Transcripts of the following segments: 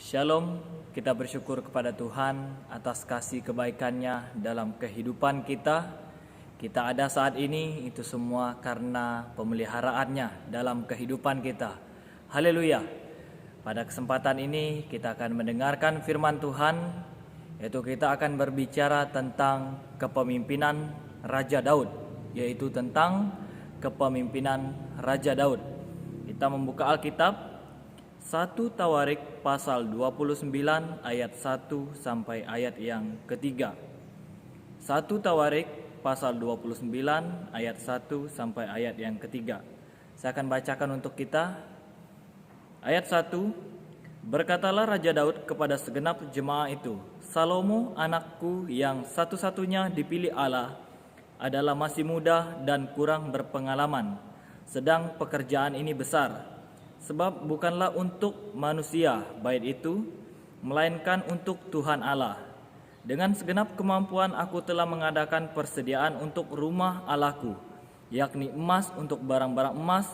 Shalom, kita bersyukur kepada Tuhan atas kasih kebaikannya dalam kehidupan kita. Kita ada saat ini itu semua karena pemeliharaannya dalam kehidupan kita. Haleluya. Pada kesempatan ini kita akan mendengarkan firman Tuhan, yaitu kita akan berbicara tentang kepemimpinan Raja Daud, yaitu tentang kepemimpinan Raja Daud. Kita membuka Alkitab 1 Tawarik pasal 29 ayat 1 sampai ayat yang ketiga. 1 Tawarik pasal 29 ayat 1 sampai ayat yang ketiga. Saya akan bacakan untuk kita. Ayat 1. Berkatalah Raja Daud kepada segenap jemaah itu, Salomo anakku yang satu-satunya dipilih Allah adalah masih muda dan kurang berpengalaman, sedang pekerjaan ini besar. Sebab bukanlah untuk manusia bait itu, melainkan untuk Tuhan Allah. Dengan segenap kemampuan aku telah mengadakan persediaan untuk rumah Allahku, yakni emas untuk barang-barang emas,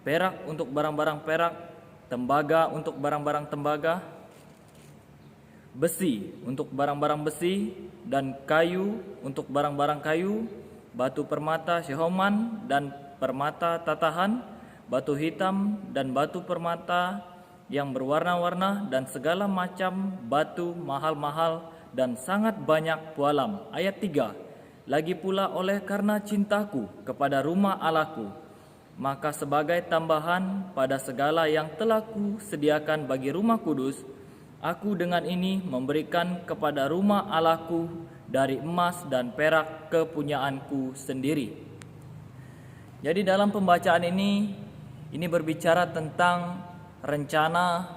perak untuk barang-barang perak, tembaga untuk barang-barang tembaga, besi untuk barang-barang besi, dan kayu untuk barang-barang kayu, batu permata syehoman dan permata tatahan, batu hitam dan batu permata yang berwarna-warna, dan segala macam batu mahal-mahal dan sangat banyak pualam. Ayat 3. Lagi pula oleh karena cintaku kepada rumah Allahku, maka sebagai tambahan pada segala yang telah kusediakan bagi rumah kudus, aku dengan ini memberikan kepada rumah Allahku dari emas dan perak kepunyaanku sendiri. Jadi dalam pembacaan ini berbicara tentang rencana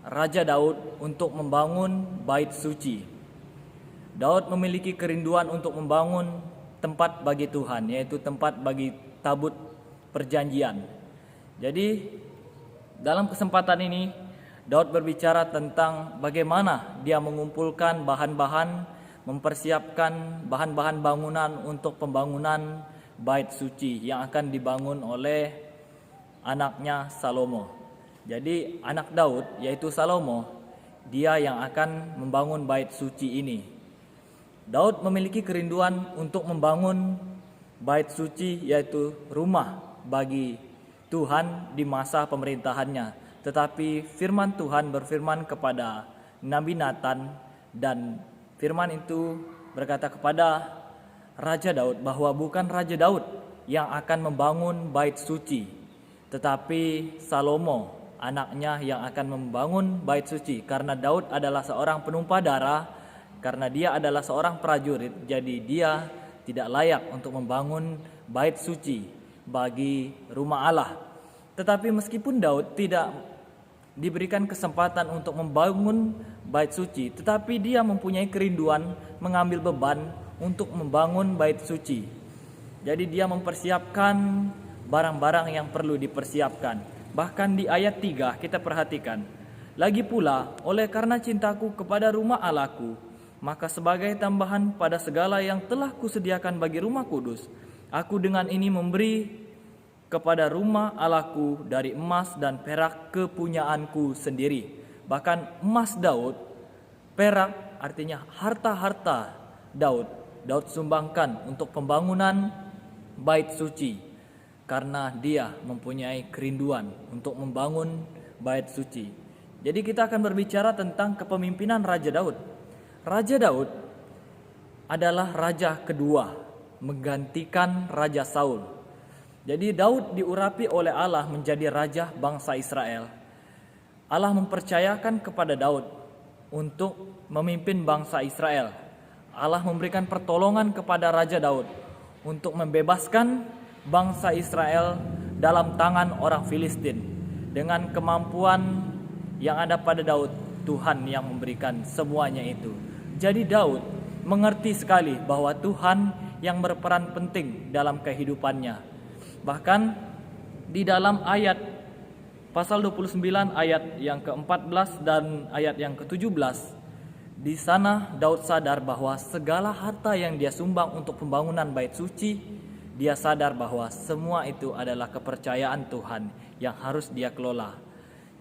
Raja Daud untuk membangun bait suci. Daud memiliki kerinduan untuk membangun tempat bagi Tuhan, yaitu tempat bagi tabut perjanjian. Jadi dalam kesempatan ini Daud berbicara tentang bagaimana dia mengumpulkan bahan-bahan, mempersiapkan bahan-bahan bangunan untuk pembangunan bait suci yang akan dibangun oleh anaknya Salomo. Jadi anak Daud yaitu Salomo, dia yang akan membangun bait suci ini. Daud memiliki kerinduan untuk membangun bait suci, yaitu rumah bagi Tuhan di masa pemerintahannya. Tetapi firman Tuhan berfirman kepada Nabi Nathan, dan firman itu berkata kepada Raja Daud bahwa bukan Raja Daud yang akan membangun bait suci, tetapi Salomo anaknya yang akan membangun bait suci. Karena Daud adalah seorang penumpah darah, karena dia adalah seorang prajurit, jadi dia tidak layak untuk membangun bait suci bagi rumah Allah. Tetapi meskipun Daud tidak diberikan kesempatan untuk membangun bait suci, tetapi dia mempunyai kerinduan mengambil beban untuk membangun bait suci. Jadi dia mempersiapkan barang-barang yang perlu dipersiapkan. Bahkan di ayat 3 kita perhatikan, lagi pula oleh karena cintaku kepada rumah Allahku, maka sebagai tambahan pada segala yang telah kusediakan bagi rumah kudus, aku dengan ini memberi kepada rumah Allahku dari emas dan perak kepunyaanku sendiri. Bahkan emas Daud, perak artinya harta-harta Daud sumbangkan untuk pembangunan bait suci, karena dia mempunyai kerinduan untuk membangun bait suci. Jadi kita akan berbicara tentang kepemimpinan Raja Daud. Raja Daud adalah raja kedua menggantikan Raja Saul. Jadi Daud diurapi oleh Allah menjadi raja bangsa Israel. Allah mempercayakan kepada Daud untuk memimpin bangsa Israel. Allah memberikan pertolongan kepada Raja Daud untuk membebaskan bangsa Israel dalam tangan orang Filistin. Dengan kemampuan yang ada pada Daud, Tuhan yang memberikan semuanya itu. Jadi Daud mengerti sekali bahwa Tuhan yang berperan penting dalam kehidupannya. Bahkan di dalam ayat pasal 29 ayat yang ke-14 dan ayat yang ke-17, di sana Daud sadar bahwa segala harta yang dia sumbang untuk pembangunan bait suci, dia sadar bahwa semua itu adalah kepercayaan Tuhan yang harus dia kelola.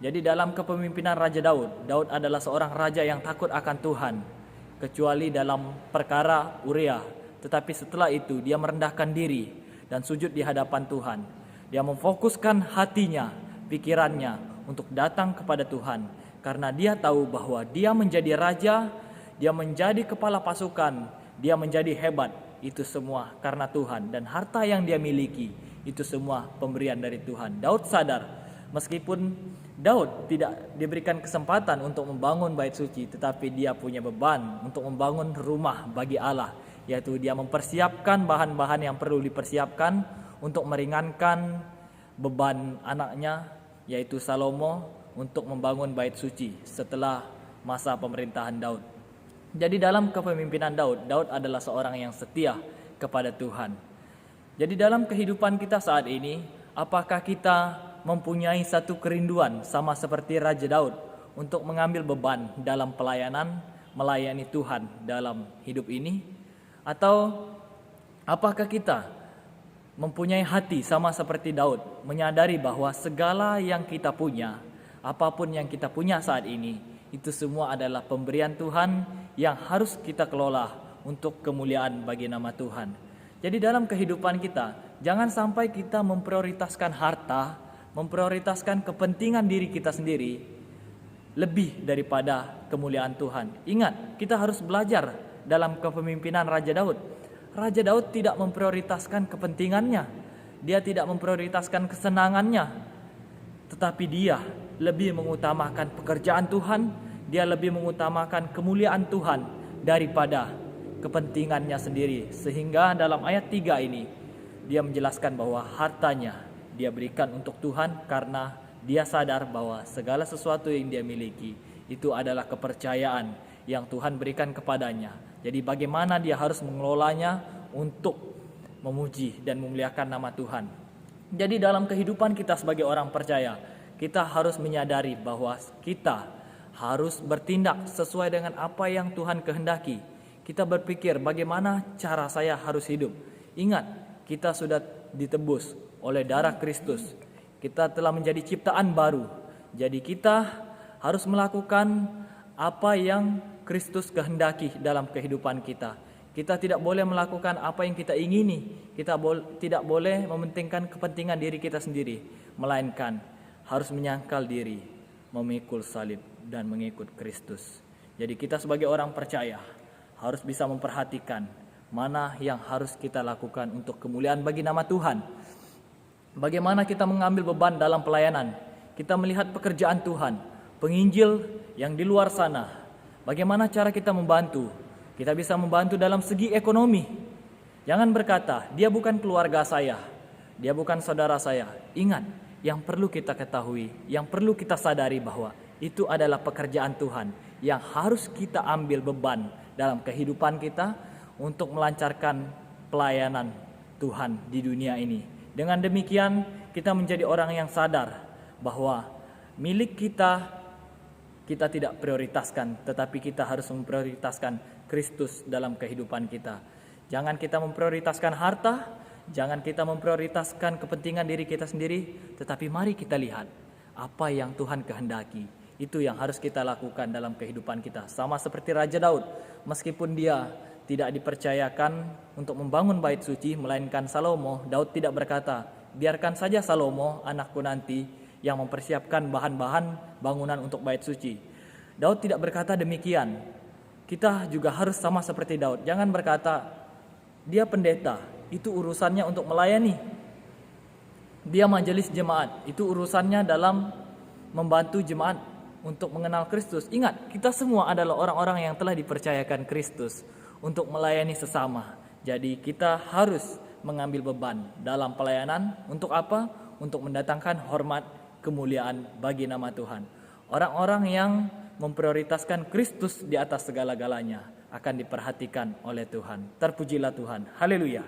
Jadi dalam kepemimpinan Raja Daud, Daud adalah seorang raja yang takut akan Tuhan, kecuali dalam perkara Uria. Tetapi setelah itu dia merendahkan diri dan sujud di hadapan Tuhan. Dia memfokuskan hatinya, pikirannya untuk datang kepada Tuhan, karena dia tahu bahwa dia menjadi raja, dia menjadi kepala pasukan, dia menjadi hebat. Itu semua karena Tuhan, dan harta yang dia miliki itu semua pemberian dari Tuhan. Daud sadar, meskipun Daud tidak diberikan kesempatan untuk membangun bait suci, tetapi dia punya beban untuk membangun rumah bagi Allah, yaitu dia mempersiapkan bahan-bahan yang perlu dipersiapkan untuk meringankan beban anaknya, yaitu Salomo, untuk membangun bait suci setelah masa pemerintahan Daud. Jadi dalam kepemimpinan Daud, Daud adalah seorang yang setia kepada Tuhan. Jadi dalam kehidupan kita saat ini, apakah kita mempunyai satu kerinduan sama seperti Raja Daud untuk mengambil beban dalam pelayanan, melayani Tuhan dalam hidup ini? Atau apakah kita mempunyai hati sama seperti Daud, menyadari bahwa segala yang kita punya, apapun yang kita punya saat ini, itu semua adalah pemberian Tuhan yang harus kita kelola untuk kemuliaan bagi nama Tuhan. Jadi dalam kehidupan kita, jangan sampai kita memprioritaskan harta, memprioritaskan kepentingan diri kita sendiri lebih daripada kemuliaan Tuhan. Ingat, kita harus belajar dalam kepemimpinan Raja Daud. Raja Daud tidak memprioritaskan kepentingannya, dia tidak memprioritaskan kesenangannya, tetapi dia lebih mengutamakan pekerjaan Tuhan, dia lebih mengutamakan kemuliaan Tuhan daripada kepentingannya sendiri. Sehingga dalam ayat 3 ini dia menjelaskan bahwa hartanya dia berikan untuk Tuhan karena dia sadar bahwa segala sesuatu yang dia miliki itu adalah kepercayaan yang Tuhan berikan kepadanya. Jadi bagaimana dia harus mengelolanya untuk memuji dan memuliakan nama Tuhan. Jadi dalam kehidupan kita sebagai orang percaya, kita harus menyadari bahwa kita harus bertindak sesuai dengan apa yang Tuhan kehendaki. Kita berpikir bagaimana cara saya harus hidup. Ingat, kita sudah ditebus oleh darah Kristus. Kita telah menjadi ciptaan baru. Jadi kita harus melakukan apa yang Kristus kehendaki dalam kehidupan kita. Kita tidak boleh melakukan apa yang kita ingini. Kita tidak boleh mementingkan kepentingan diri kita sendiri, melainkan harus menyangkal diri, memikul salib dan mengikut Kristus. Jadi kita sebagai orang percaya harus bisa memperhatikan mana yang harus kita lakukan untuk kemuliaan bagi nama Tuhan. Bagaimana kita mengambil beban dalam pelayanan. Kita melihat pekerjaan Tuhan, penginjil yang di luar sana. Bagaimana cara kita membantu? Kita bisa membantu dalam segi ekonomi. Jangan berkata, dia bukan keluarga saya, dia bukan saudara saya. Ingat, yang perlu kita ketahui, yang perlu kita sadari bahwa itu adalah pekerjaan Tuhan yang harus kita ambil beban dalam kehidupan kita untuk melancarkan pelayanan Tuhan di dunia ini. Dengan demikian kita menjadi orang yang sadar bahwa milik kita tidak prioritaskan, tetapi kita harus memprioritaskan Kristus dalam kehidupan kita. Jangan kita memprioritaskan harta, jangan kita memprioritaskan kepentingan diri kita sendiri, tetapi mari kita lihat apa yang Tuhan kehendaki. Itu yang harus kita lakukan dalam kehidupan kita. Sama seperti Raja Daud, meskipun dia tidak dipercayakan untuk membangun bait suci, melainkan Salomo, Daud tidak berkata, biarkan saja Salomo anakku nanti yang mempersiapkan bahan-bahan bangunan untuk bait suci. Daud tidak berkata demikian. Kita juga harus sama seperti Daud. Jangan berkata, dia pendeta, itu urusannya untuk melayani. Dia majelis jemaat, itu urusannya dalam membantu jemaat untuk mengenal Kristus. Ingat, kita semua adalah orang-orang yang telah dipercayakan Kristus untuk melayani sesama. Jadi kita harus mengambil beban dalam pelayanan. Untuk apa? Untuk mendatangkan hormat, kemuliaan bagi nama Tuhan. Orang-orang yang memprioritaskan Kristus di atas segala-galanya akan diperhatikan oleh Tuhan. Terpujilah Tuhan. Haleluya.